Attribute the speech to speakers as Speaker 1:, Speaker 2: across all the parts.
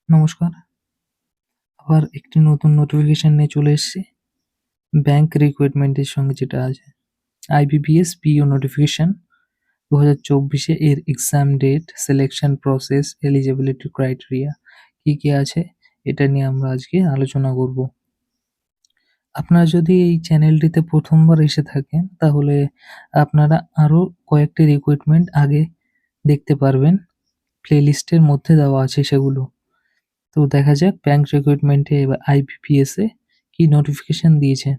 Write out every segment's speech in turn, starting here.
Speaker 1: নমস্কার। আবার একটি নতুন নোটিফিকেশন নিয়ে চলে এসেছি। ব্যাংক রিক্রুটমেন্টের সঙ্গে যেটা আছে। আইবিপিএস পিও নোটিফিকেশন 2024 এর exam date, selection process, eligibility criteria কি আছে এটা নিয়ে আমরা আজকে আলোচনা করব। আপনারা যদি এই চ্যানেলটিতে প্রথমবার এসে থাকেন তাহলে আপনারা আরো কয়েকটি রিক্রুটমেন্ট আগে দেখতে পারবেন। প্লেলিস্টের মধ্যে দেওয়া আছে সেগুলো। তো দেখা যাক ব্যাংক রিক্রুটমেন্টে এবার আইবিপিএস এ কি নোটিফিকেশন দিয়েছে।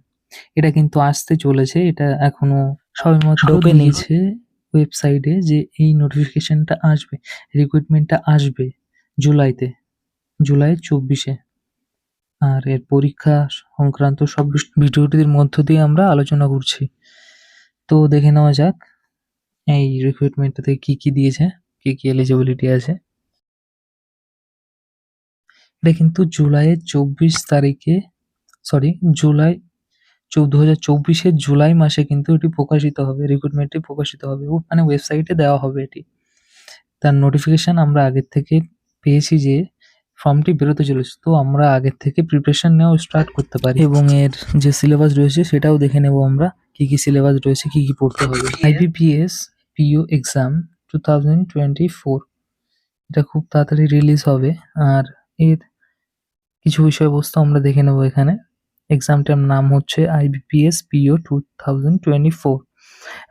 Speaker 1: এটা কিন্তু আসতে চলেছে, এটা এখনো সবেমাত্র দিয়েছে ওয়েবসাইটে যে এই নোটিফিকেশনটা আসবে, রিক্রুটমেন্টটা আসবে জুলাই 24-এ। আর এর পরীক্ষা সংক্রান্ত সব ভিডিওটির মধ্য দিয়ে আমরা আলোচনা করছি। তো দেখে নেওয়া যাক এই রিক্রুটমেন্টটাতে কি দিয়েছে, কি এলিজিবিলিটি আছে। এটা কিন্তু জুলাইয়ের 24 তারিখে জুলাই 2024-এর জুলাই মাসে কিন্তু এটি প্রকাশিত হবে, রিক্রুটমেন্টটি প্রকাশিত হবে, মানে ওয়েবসাইটে দেওয়া হবে এটি। তার নোটিফিকেশন আমরা আগের থেকে পেয়েছি যে ফর্মটি বেরোতে চলেছে, তো আমরা আগের থেকে প্রিপারেশন নেওয়া স্টার্ট করতে পারি এবং এর যে সিলেবাস রয়েছে সেটাও দেখে নেব আমরা কি সিলেবাস রয়েছে, কি পড়তে হবে। আইবিপিএস পিও এক্সাম 2024 এটা খুব তাড়াতাড়ি রিলিজ হবে। আর এর কিছু বিষয়বস্তু আমরা দেখে নেব এখানে। এক্সামটার নাম হচ্ছে আইবিপিএস পিও 2024।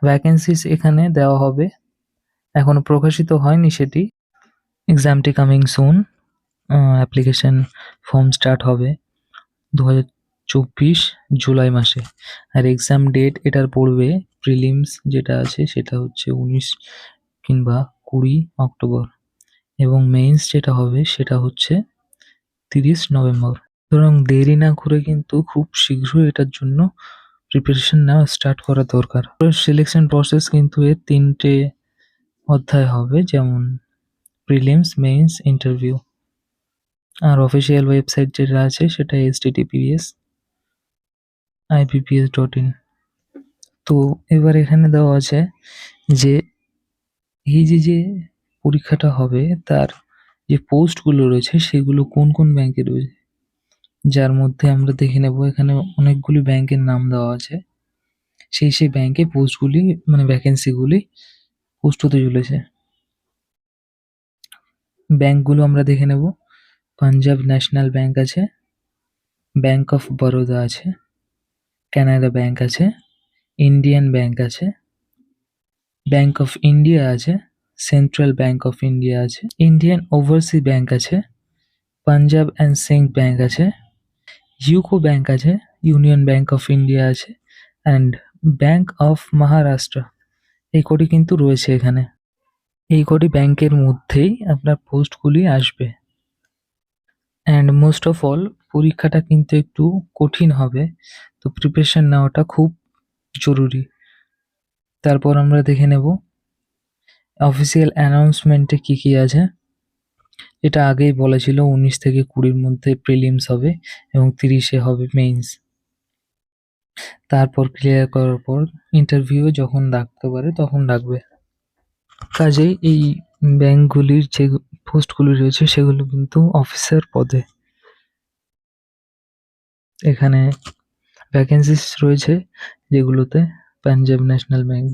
Speaker 1: ভ্যাকেন্সিস এখানে দেওয়া হবে, এখনো প্রকাশিত হয়নি সেটি। এক্সামটি coming soon. Application form start হবে 2024 জুলাই মাসে। আর এক্সাম ডেট এটার পড়বে, প্রিলিমস যেটা আছে সেটা হচ্ছে 19 কিংবা 20 অক্টোবর এবং মেইনস যেটা হবে সেটা হচ্ছে 30 নভেম্বর। সুতরাং দেরি না করে কিন্তু খুব শীঘ্রই এটার জন্য প্রিপারেশন নেওয়া স্টার্ট করা দরকার। সিলেকশন প্রসেস কিন্তু এর 3টে অধ্যায় হবে, যেমন প্রিলিমস, মেইনস, ইন্টারভিউ। আর অফিসিয়াল ওয়েবসাইট যেটা আছে সেটা https://ibps.in। তো এবার এখানে দেওয়া আছে যে এই যে পরীক্ষাটা হবে তার যে পোস্টগুলো রয়েছে সেগুলো কোন ব্যাংকে রয়েছে, যার মধ্যে আমরা দেখে নেব এখানে অনেকগুলি ব্যাংকের নাম দেওয়া আছে। সেই ব্যাংকে পোস্টগুলি, মানে ভ্যাকেন্সিগুলি পোস্ট হতে চলেছে। ব্যাংকগুলো আমরা দেখে নেব। পাঞ্জাব ন্যাশনাল ব্যাংক আছে, ব্যাংক অফ বরোদা আছে, কানাড়া ব্যাংক আছে, ইন্ডিয়ান ব্যাংক আছে, ব্যাংক অফ ইন্ডিয়া আছে, সেন্ট্রাল ব্যাংক অফ ইন্ডিয়া আছে, ইন্ডিয়ান ওভারসিজ ব্যাংক আছে, পাঞ্জাব অ্যান্ড সিন্ধ ব্যাংক আছে, ইউকো ব্যাংক আছে, ইউনিয়ন ব্যাংক অফ ইন্ডিয়া আছে, অ্যান্ড ব্যাংক অফ মহারাষ্ট্র। এই কটি কিন্তু রয়েছে এখানে। এই কটি ব্যাংকের মধ্যেই আপনার পোস্টগুলি আসবে। অ্যান্ড মোস্ট অফ অল পরীক্ষাটা কিন্তু একটু কঠিন হবে, তো প্রিপারেশন নেওয়াটা খুব জরুরি। তারপর আমরা দেখে নেব অফিসিয়াল অ্যানাউন্সমেন্টে কি আছে। এটা আগেই বলেছিল 19 থেকে 20-র মধ্যে প্রিলিমস হবে এবং 30-এ হবে মেইনস। তারপর ক্লিয়ার করার পর ইন্টারভিউ যখন ডাকতে পারে তখন ডাকবে। কাজেই এই ব্যাংকগুলির যে পোস্টগুলি রয়েছে সেগুলো কিন্তু অফিসার পদে। এখানে ভ্যাকেন্সিস রয়েছে যেগুলোতে Punjab National Bank,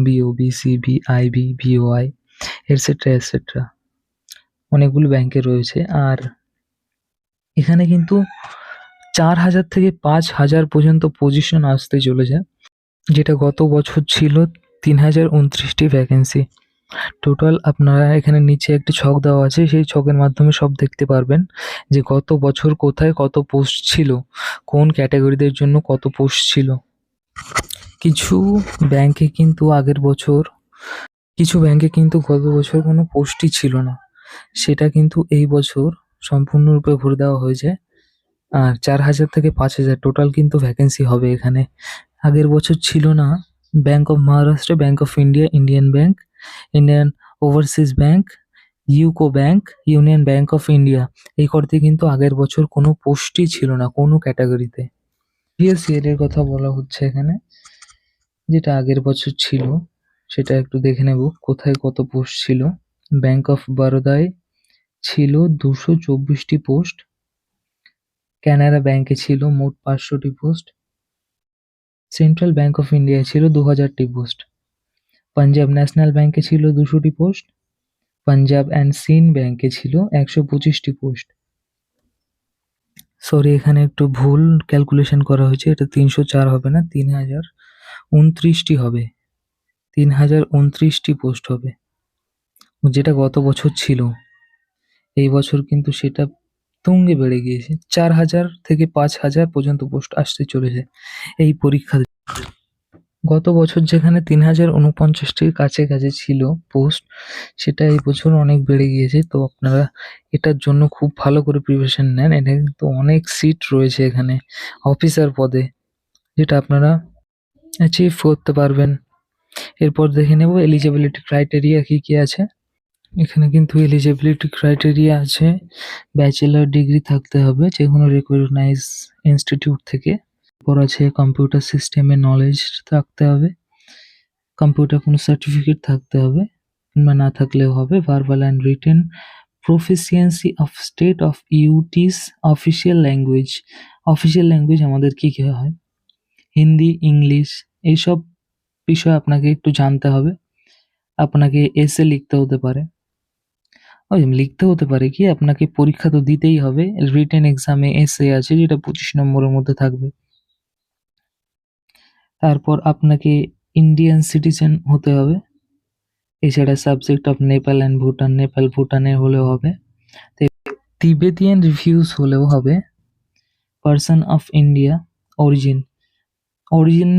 Speaker 1: BOB, CB, IB, BOI, etcetera অনেকগুলো ব্যাংকে রয়েছে। আর এখানে কিন্তু 4000 থেকে 5000 পর্যন্ত পজিশন আসতে চলেছে, যেটা গত বছর ছিল 3029টি ভ্যাকেন্সি। টোটাল আপনারা এখানে নিচে একটি ছক দেওয়া আছে, সেই ছকের মাধ্যমে সব দেখতে পারবেন যে গত বছর কোথায় কত পোস্ট ছিল, কোন ক্যাটাগরিদের জন্য কত পোস্ট ছিল। কিছু ব্যাংকে কিন্তু গত বছর কোনো পোস্টই ছিল না, সেটা কিন্তু এই বছর সম্পূর্ণরূপে ভরে দেওয়া হয়েছে। আর 4000 থেকে 5000 টোটাল কিন্তু ভ্যাকেন্সি হবে এখানে। আগের বছর ছিল না bank of Maharashtra, bank of India, Indian bank, Indian overseas bank, UCO bank, union bank of India. এই কটিতে কিন্তু আগের বছর কোনো পোস্টই ছিল না কোনো ক্যাটাগরিতে। প্রিভিয়াস ইয়ারের কথা বলা হচ্ছে এখানে, যেটা আগের বছর ছিল সেটা একটু দেখে নেব কোথায় কত পোস্ট ছিল। ব্যাংক অফ বরোদায় ছিল 224টি পোস্ট। কানাড়া ব্যাংকে ছিল মোট 500টি পোস্ট। সেন্ট্রাল ব্যাংক অফ ইন্ডিয়ায় ছিল 2000টি পোস্ট। পাঞ্জাব ন্যাশনাল ব্যাংকে ছিল 200টি পোস্ট। পাঞ্জাব অ্যান্ড সিন্ধ ব্যাংকে ছিল 125টি পোস্ট। সরি, এখানে একটু ভুল ক্যালকুলেশন করা হয়েছে, এটা 304 হবে না, 3029টি হবে। 3029টি পোস্ট হবে, যেটা গত বছর ছিল। এই বছর কিন্তু সেটা তুঙ্গে বেড়ে গিয়েছে, 4000 থেকে 5000 পর্যন্ত পোস্ট আসতে চলেছে এই পরীক্ষা। গত বছর যেখানে 3049টির কাছাকাছি ছিল পোস্ট, সেটা এই বছর অনেক বেড়ে গিয়েছে। তো আপনারা এটার জন্য খুব ভালো করে প্রিপারেশন নেন। এটা কিন্তু অনেক সিট রয়েছে এখানে অফিসার পদে, যেটা আপনারা অ্যাচিভ করতে পারবেন। এরপর দেখে নেব এলিজিবিলিটি ক্রাইটেরিয়া কি কি আছে। এখানে কিন্তু এলিজিবিলিটি ক্রাইটেরিয়া আছে, ব্যাচেলর ডিগ্রি থাকতে হবে যে কোনো রেকগনাইজ ইনস্টিটিউট থেকে। এরপর আছে কম্পিউটার সিস্টেমে নলেজ থাকতে হবে, কম্পিউটার কোনো সার্টিফিকেট থাকতে হবে, কিংবা না থাকলেও হবে। Verbal and written proficiency of state of UTs official language. Official language আমাদের কী কী হয়? হিন্দি, ইংলিশ, এইসব বিষয় আপনাকে একটু জানতে হবে। আপনাকে এসে লিখতে হতে পারে, লিখতে হতে পারে কি, আপনাকে পরীক্ষা তো দিতেই হবে। রিটেন এক্সামে এসে আছে, যেটা 25 নম্বরের মধ্যে থাকবে। তারপর আপনাকে ইন্ডিয়ান সিটিজেন হতে হবে। এছাড়া subject of Nepal and Bhutan, Nepal ভুটানের হলেও হবে। তিবেতিয়ান রিফিউজ হলেও হবে। Person of India origin, origin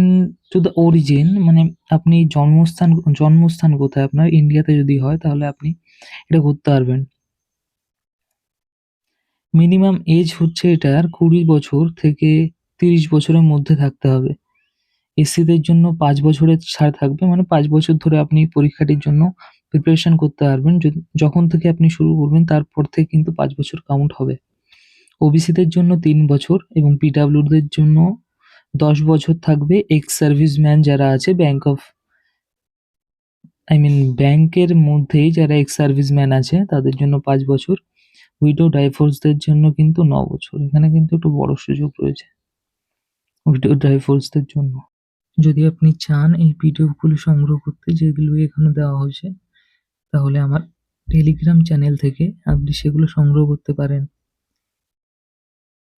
Speaker 1: to the origin মানে আপনি জন্মস্থান কোথায় আপনার, ইন্ডিয়াতে যদি হয় তাহলে আপনি এটা করতে পারবেন। মিনিমাম এজ হচ্ছে এটার 20 বছর থেকে 30 বছরের মধ্যে থাকতে হবে। এসসিদের জন্য 5 বছরের ছাড় থাকবে, মানে 5 বছর ধরে আপনি পরীক্ষাটির জন্য প্রিপারেশন করতে পারবেন। যখন থেকে আপনি শুরু করবেন তারপর থেকে কিন্তু 5 বছর কাউন্ট হবে। ওবিসিদের জন্য 3 বছর এবং পিডাব্লিউদের জন্য 10 বছর থাকবে। এক্স সার্ভিসম্যান যারা আছে ব্যাংকের মধ্যেই যারা এক্স সার্ভিসম্যান আছে তাদের জন্য 5 বছর। উইডো ডাইভোর্সদের জন্য কিন্তু 9 বছর। এখানে কিন্তু একটু বড় সুযোগ রয়েছে উইডো ডাইভোর্সদের জন্য। যদি আপনি চান এই পিডিএফগুলো সংগ্রহ করতে, যেগুলো এখানে দেওয়া হয়েছে, তাহলে আমার টেলিগ্রাম চ্যানেল থেকে আপনি সেগুলো সংগ্রহ করতে পারেন।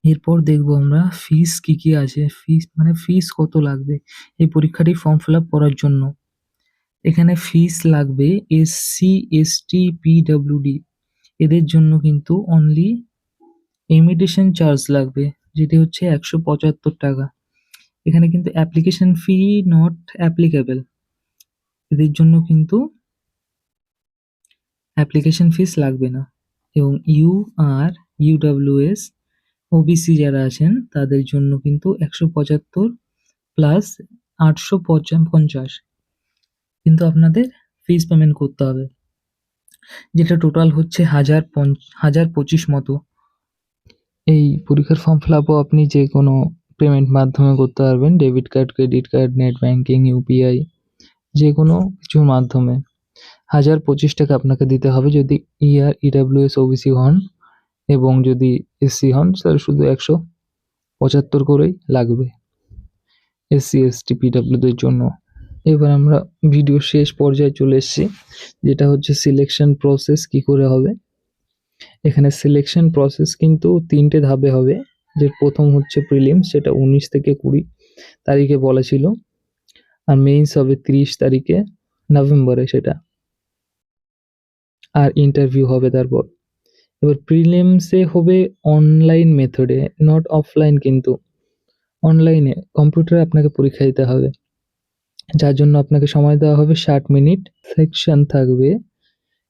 Speaker 1: এরপর দেখবো আমরা ফিস কি কি আছে। ফিস কত লাগবে এই পরীক্ষাটি ফর্ম ফিল আপ করার জন্য। এখানে ফিস লাগবে এসসি, এসটি, পিডব্লিউডি এদের জন্য কিন্তু অনলি ইমিটেশন চার্জ লাগবে, যেটি হচ্ছে 175 টাকা। এখানে কিন্তু অ্যাপ্লিকেশন ফি নট অ্যাপ্লিকেবল, এদের জন্য কিন্তু অ্যাপ্লিকেশন ফিস লাগবে না। এবং ইউডব্লিউএস ওবিসি যারা আছেন তাদের জন্য কিন্তু 175 প্লাস 850 কিন্তু আপনাদের ফিস পেমেন্ট করতে হবে, যেটা টোটাল হচ্ছে 1025 মতো। এই পরীক্ষার ফর্ম ফিল আপও আপনি যে কোনো পেমেন্ট মাধ্যমে করতে পারবেন, debit card, credit card, net banking, UPI, যে কোনো কিছুর মাধ্যমে। 1025 টাকা আপনাকে দিতে হবে যদি ইডব্লিউএস ওবিসি হন, এবং যদি এসসি হন তাহলে শুধু 175 করেই লাগবে এসসি, এসটি, পিডব্লিউদের জন্য। এবার আমরা ভিডিও শেষ পর্যায়ে চলে এসেছি, যেটা হচ্ছে সিলেকশন প্রসেস কি করে হবে। এখানে সিলেকশন প্রসেস কিন্তু 3টে ধাপে হবে। যে প্রথম হচ্ছে প্রিলিমস, সেটা 19 থেকে 20 তারিখে বলা ছিল, আর মেইনস হবে 30 তারিখে নভেম্বরে সেটা, আর ইন্টারভিউ হবে তারপর। এবার প্রিলিমসে হবে অনলাইন মেথডে, নট অফলাইন, কিন্তু অনলাইনে কম্পিউটারে আপনাকে পরীক্ষা দিতে হবে, যার জন্য আপনাকে সময় দেওয়া হবে 60 মিনিট। সেকশন থাকবে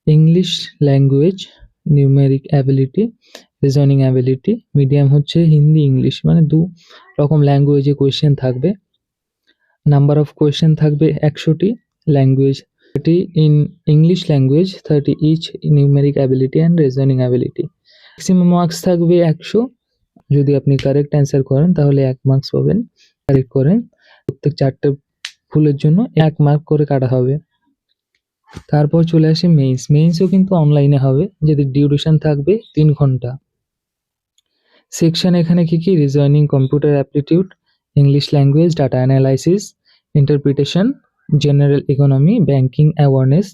Speaker 1: English language, numeric ability, reasoning ability. Medium হচ্ছে হিন্দি, ইংলিশ, মানে 2 রকম ল্যাঙ্গুয়েজে কোয়েশ্চেন থাকবে। নাম্বার অফ কোয়েশ্চেন থাকবে 100টি। Language 30 in English language, 30 each numeric ability and reasoning ability. Maximum marks থাকবে 100। যদি আপনি কারেক্ট অ্যান্সার করেন তাহলে 1 মার্কস পাবেন। কারেক্ট করেন প্রত্যেক 4টে ভুলের জন্য 1 মার্ক করে কাটা হবে। তারপর চলে আসে মেইনস। মেইনসও কিন্তু অনলাইনে হবে, যেটি ডিউরেশন থাকবে 3 ঘন্টা। সেকশন এখানে কি কি? Reasoning, computer aptitude, English language, data analysis, interpretation, general economy, banking awareness.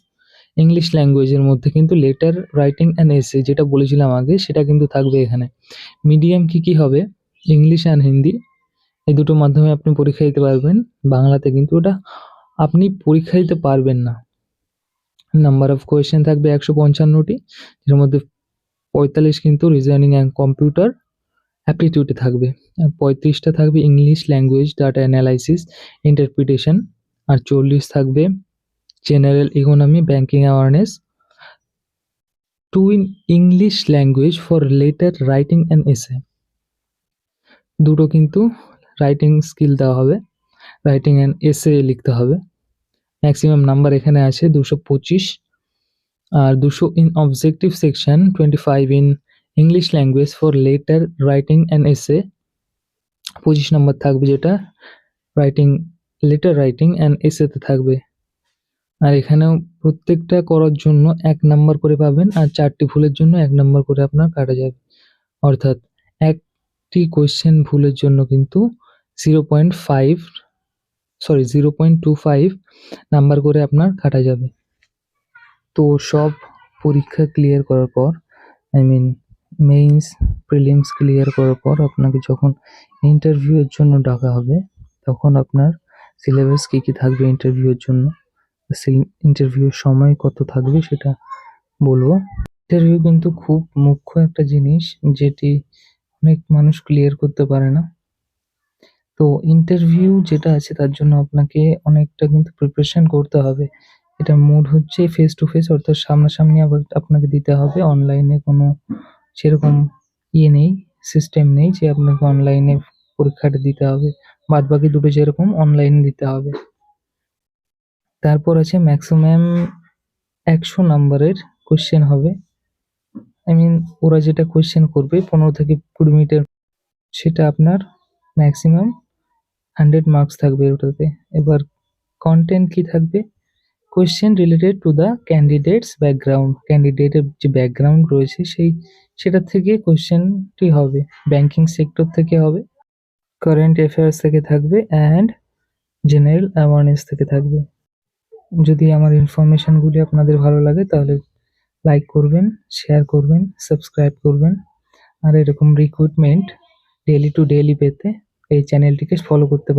Speaker 1: English ল্যাঙ্গুয়েজের মধ্যে কিন্তু লেটার রাইটিং অ্যান্ড এসে, যেটা বলেছিলাম আগে, সেটা কিন্তু থাকবে এখানে। মিডিয়াম কি কি হবে? ইংলিশ অ্যান্ড হিন্দি, এই দুটো মাধ্যমে আপনি পরীক্ষা দিতে পারবেন। বাংলাতে কিন্তু ওটা আপনি পরীক্ষা দিতে পারবেন না। নাম্বার অফ কোয়েশ্চেন থাকবে 155টি, এর মধ্যে 45 কিন্তু রিজনিং অ্যান্ড কম্পিউটার অ্যাপটিটিউডে থাকবে, আর 35টা থাকবে English language, data analysis, interpretation, আর 40 থাকবে general economy, banking awareness. Two in English language for letter writing and essay, দুটো কিন্তু রাইটিং স্কিল দেওয়া হবে, রাইটিং অ্যান্ড এসে লিখতে হবে। ম্যাক্সিমাম নাম্বার এখানে আছে 225, আর 200 in objective section, 25 in English language for letter writing and এসে, 25 নম্বর থাকবে, যেটা রাইটিং, লেটার রাইটিং অ্যান্ড এসেতে থাকবে। আর এখানেও প্রত্যেকটা করার জন্য 1 নাম্বার করে পাবেন, আর 4টি ভুলের জন্য 1 নাম্বার করে আপনার কাটা যাবে। অর্থাৎ একটি কোয়েশ্চেন ভুলের জন্য কিন্তু 0.25 নাম্বার করে আপনার কাটা যাবে। তো সব পরীক্ষা ক্লিয়ার করার পর, মেইনস, প্রিলিমস ক্লিয়ার করার পর আপনাকে যখন ইন্টারভিউয়ের জন্য ডাকা হবে, তখন আপনার সিলেবাস কী কী থাকবে ইন্টারভিউয়ের জন্য, ইন্টারভিউর সময় কত থাকবে সেটা বলবো। ইন্টারভিউ কিন্তু খুব মুখ্য একটা জিনিস, যেটি অনেক মানুষ ক্লিয়ার করতে পারে না। তো ইন্টারভিউ যেটা আছে তার জন্য আপনাকে অনেকটা কিন্তু প্রিপারেশন করতে হবে। এটা মোড হচ্ছে ফেস টু ফেস, অর্থাৎ সামনাসামনি আপনাকে দিতে হবে। অনলাইনে কোনো সেরকম নেই, সিস্টেম নেই যে আপনাকে অনলাইনে পরীক্ষাটা দিতে হবে। বাদবাকি দুটো যেরকম অনলাইনে দিতে হবে। তারপর আছে ম্যাক্সিমাম 100 নাম্বারের কোয়েশ্চেন হবে। ওরা যেটা কোয়েশ্চেন করবে 15 থেকে 20 মিনিটের, সেটা আপনার ম্যাক্সিমাম 100 মার্কস থাকবে ওটাতে। এবার কন্টেন্ট কি থাকবে? Question related to the candidates background, ক্যান্ডিডেটের যে ব্যাকগ্রাউন্ড রয়েছে সেটা থেকে কোয়েশ্চেনটি হবে। ব্যাংকিং সেক্টর থেকে হবে, কারেন্ট অ্যাফেয়ার্স থেকে থাকবে, অ্যান্ড জেনারেল অ্যাওয়ারনেস থেকে থাকবে। যদি আমার ইনফরমেশনগুলি আপনাদের ভালো লাগে তাহলে লাইক করবেন, শেয়ার করবেন, সাবস্ক্রাইব করবেন, আর এরকম রিক্রুটমেন্ট ডেইলি টু ডেইলি পেতে এই চ্যানেলটিকে ফলো করতে পারেন।